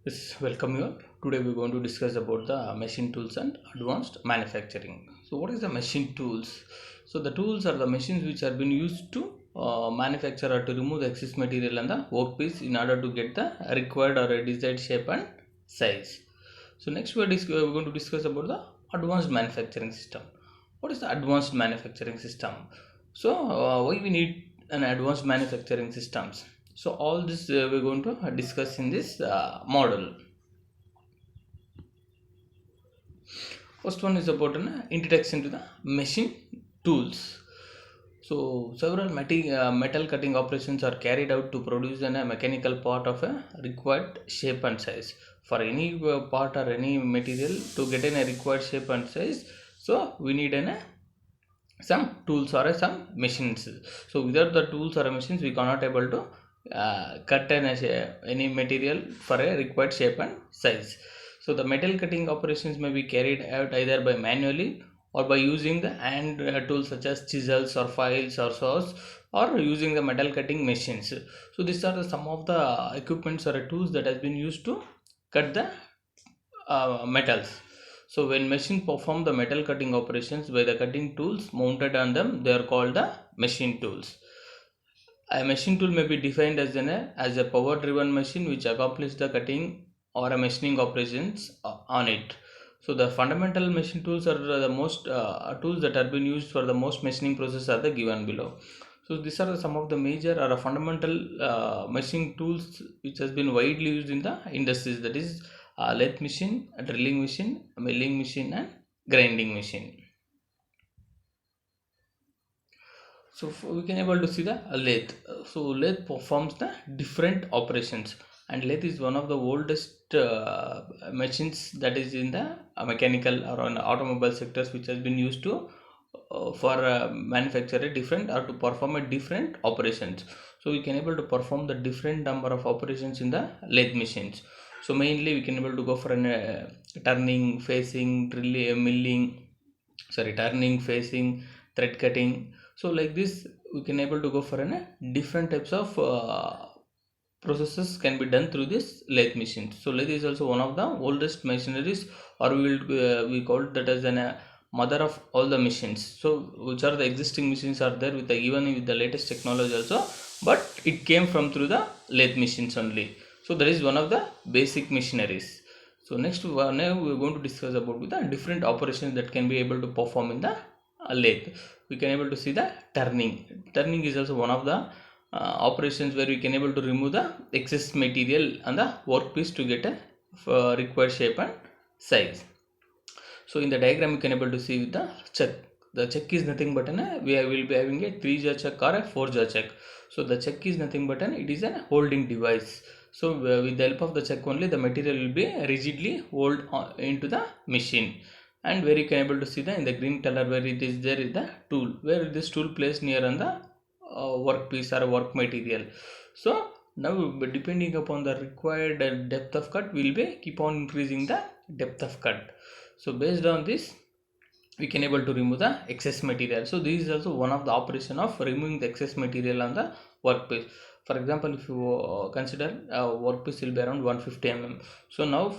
Yes, welcome you all. Today we're going to discuss about the machine tools and advanced manufacturing. So what is the machine tools? So the tools are the machines which are being used to manufacture or to remove the excess material on the workpiece in order to get the required or a desired shape and size. So next we're going to discuss about the advanced manufacturing system. What is the advanced manufacturing system? So why we need an advanced manufacturing systems? So all this we're going to discuss in this model. First one is about an introduction to the machine tools. So several metal cutting operations are carried out to produce a mechanical part of a required shape and size. For any part or any material to get in a required shape and size, so we need some tools or some machines. So without the tools or machines we cannot able to cut any material for a required shape and size. So the metal cutting operations may be carried out either by manually or by using the hand tools such as chisels or files or saws, or using the metal cutting machines. So these are some of the equipments or tools that has been used to cut the metals. So when machine perform the metal cutting operations by the cutting tools mounted on them, they are called the machine tools. A machine tool may be defined as a power driven machine which accomplishes the cutting or a machining operations on it. So the fundamental machine tools are the most tools that are being used for the most machining process are the given below. So these are some of the major or fundamental machining tools which has been widely used in the industries, that is lathe machine, drilling machine, milling machine and grinding machine. So we can able to see the lathe. So lathe performs the different operations, and lathe is one of the oldest machines that is in the mechanical or on automobile sectors, which has been used to for manufacture a different or to perform a different operations. So we can able to perform the different number of operations in the lathe machines. So mainly we can able to go for an turning, facing, drilling, milling, turning, facing, thread cutting. So like this we can able to go for an different types of processes can be done through this lathe machine. So lathe is also one of the oldest machineries, or we call it that as an mother of all the machines. So which are the existing machines are there with the even with the latest technology also, but it came from through the lathe machines only. So that is one of the basic machineries. So next now we are going to discuss about the different operations that can be able to perform in the lathe. We can able to see the turning. Turning is also one of the operations where we can able to remove the excess material on the workpiece to get a required shape and size. So in the diagram you can able to see with the chuck. The chuck is nothing but we will be having a 3-jaw chuck or a 4-jaw chuck. So the chuck is nothing but it is a holding device. So with the help of the chuck only the material will be rigidly hold into the machine. And where you can able to see the in the green color where it is there is the tool, where this tool placed near on the workpiece or work material. So now depending upon the required depth of cut, we will be keep on increasing the depth of cut. So based on this we can able to remove the excess material. So this is also one of the operation of removing the excess material on the workpiece. For example, if you consider workpiece will be around 150 mm. So now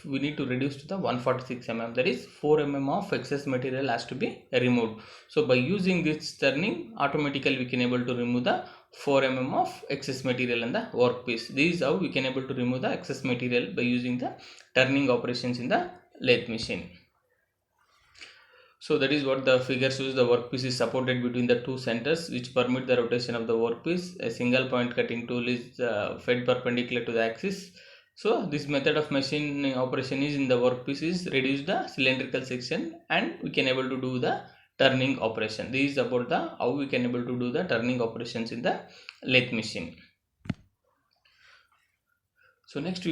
we need to reduce to the 146 mm, that is 4 mm of excess material has to be removed. So by using this turning, automatically we can able to remove the 4 mm of excess material in the workpiece. This is how we can able to remove the excess material by using the turning operations in the lathe machine. So that is what the figure shows. The workpiece is supported between the two centers which permit the rotation of the workpiece. A single point cutting tool is fed perpendicular to the axis. So this method of machine operation is in the workpiece is reduce the cylindrical section, and we can able to do the turning operation. This is about the how we can able to do the turning operations in the lathe machine. So next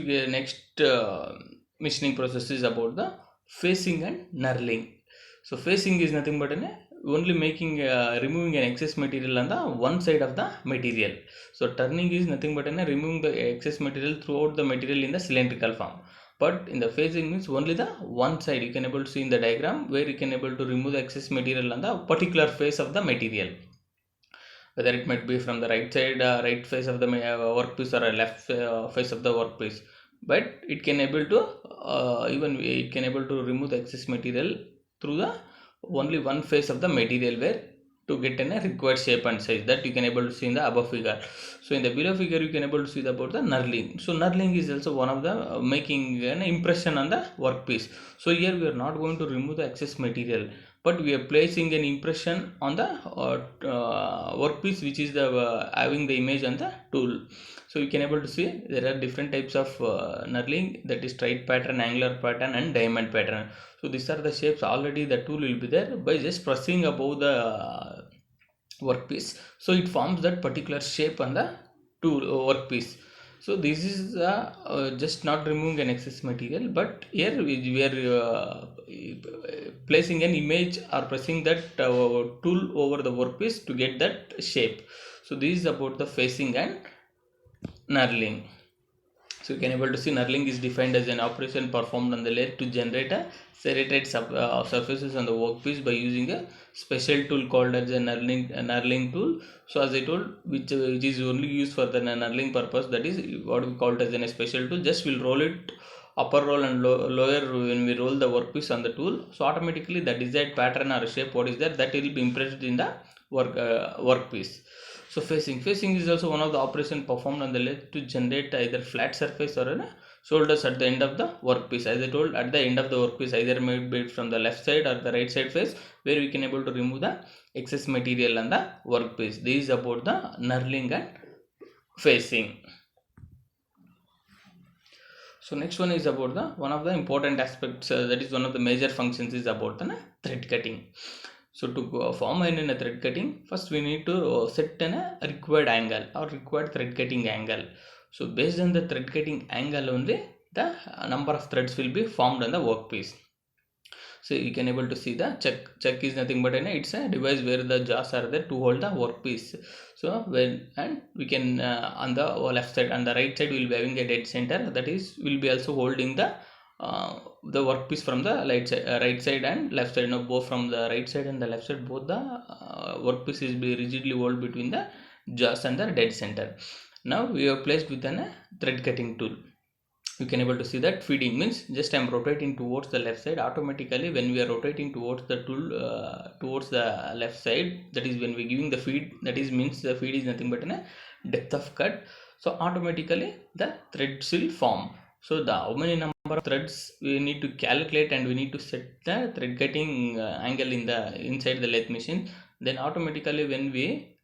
machining process is about the facing and knurling. So facing is nothing but only making removing an excess material on the one side of the material. So turning is nothing but removing the excess material throughout the material in the cylindrical form. But in the facing means only the one side. You can able to see in the diagram where you can able to remove the excess material on the particular face of the material, whether it might be from the right side right face of the workpiece or a left face of the workpiece. but it can able to even it can able to remove the excess material through the only one phase of the material where to get in a required shape and size, that you can able to see in the above figure. So in the below figure you can able to see about the knurling. So knurling is also one of the making an impression on the workpiece. So here we are not going to remove the excess material, but we are placing an impression on the workpiece which is the having the image on the tool. So you can able to see there are different types of knurling, that is straight pattern, angular pattern and diamond pattern. So these are the shapes already the tool will be there. By just pressing above the workpiece, so it forms that particular shape on the tool workpiece. So this is just not removing an excess material, but here we are placing an image or pressing that tool over the workpiece to get that shape. So this is about the facing and knurling. So you can able to see knurling is defined as an operation performed on the lathe to generate a serrated surfaces on the workpiece by using a special tool called as a knurling tool. So as I told, which is only used for the knurling purpose, that is what we call it as a special tool. Just we'll roll it upper roll and lower when we roll the workpiece on the tool. So automatically the desired pattern or shape what is there, that will be impressed in the workpiece. So facing is also one of the operation performed on the lathe to generate either flat surface or a shoulders at the end of the workpiece. As I told, at the end of the workpiece, either maybe from the left side or the right side face, where we can able to remove the excess material on the workpiece. This is about the knurling and facing. So next one is about the one of the important aspects, that is one of the major functions is about the thread cutting. So to form in a thread cutting, first we need to set a required angle or required thread cutting angle. So based on the thread cutting angle only, the number of threads will be formed on the workpiece. So you can able to see the check is nothing but it's a device where the jaws are there to hold the workpiece. So when and we can on the left side and the right side will be having a dead center, that is will be also holding the workpiece from the right side and left side. Now both from the right side and the left side, both the workpiece is be rigidly held between the jaws and the dead center. Now we are placed with a thread cutting tool. You can able to see that feeding means just I'm rotating towards the left side. Automatically when we are rotating towards the tool towards the left side, that is when we giving the feed, that is means the feed is nothing but a depth of cut. So automatically the threads will form. So the how many number of threads we need to calculate, and we need to set the thread cutting angle in the inside the lathe machine. Then automatically when we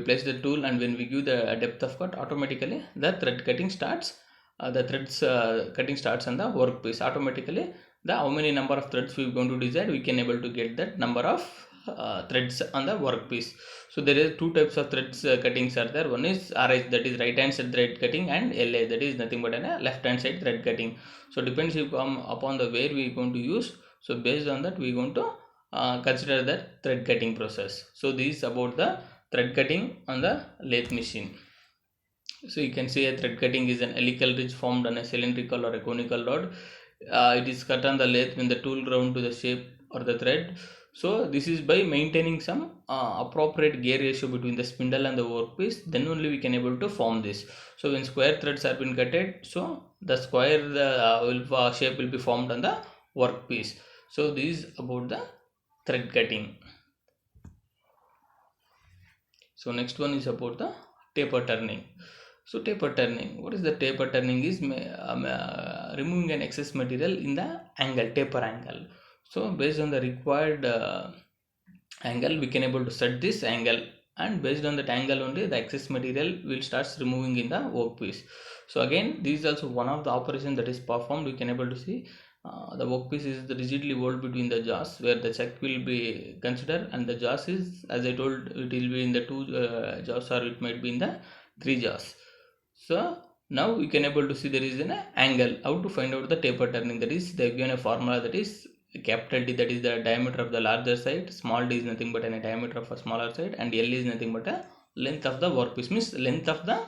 place the tool and when we give the depth of cut, automatically the thread cutting starts. The threads cutting starts on the workpiece. Automatically the how many number of threads we are going to decide, we can able to get that number of threads on the workpiece. So there is two types of threads cuttings are there. One is RH, that is right hand side thread cutting, and LA, that is nothing but a left hand side thread cutting. So depends upon the where we are going to use. So based on that we are going to consider the thread cutting process. So this is about the thread cutting on the lathe machine. So you can see a thread cutting is an helical ridge formed on a cylindrical or a conical rod. It is cut on the lathe when the tool ground to the shape or the thread. So this is by maintaining some appropriate gear ratio between the spindle and the workpiece, then only we can able to form this. So when square threads have been cutted, so the square shape will be formed on the workpiece. So this is about the thread cutting. So next one is about the taper turning. So taper turning, what is the taper turning is removing an excess material in the angle, taper angle. So based on the required angle, we can able to set this angle, and based on that angle only the excess material will starts removing in the workpiece. So again this is also one of the operation that is performed. We can able to see the workpiece is rigidly held between the jaws where the check will be considered, and the jaws is, as I told, it will be in the two jaws or it might be in the three jaws. So now we can able to see there is an angle. How to find out the taper turning? That is they given a formula, that is capital D, that is the diameter of the larger side, small d is nothing but a diameter of a smaller side, and L is nothing but a length of the workpiece, means length of the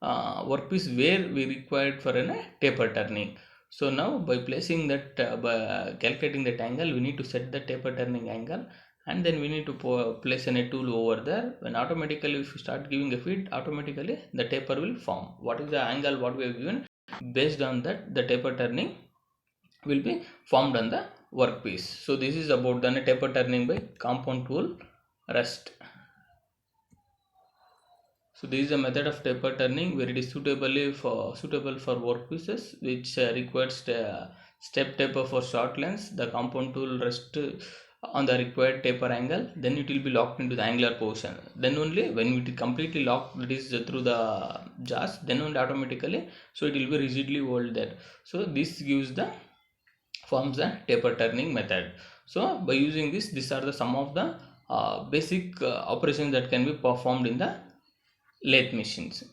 workpiece where we required for a taper turning. So now by placing that by calculating that angle, we need to set the taper turning angle, and then we need to place a tool over there. When automatically if you start giving a feed, automatically the taper will form. What is the angle what we have given, based on that the taper turning will be formed on the workpiece. So this is about the taper turning by compound tool rest. So this is a method of taper turning where it is suitable for workpieces which requires step taper for short lengths. The compound tool rest on the required taper angle, then it will be locked into the angular position. Then only when it is completely locked, it is through the jaws, then only automatically, so it will be rigidly hold there. So this gives the forms the taper turning method. So by using this, these are the some of the basic operations that can be performed in the lathe machines.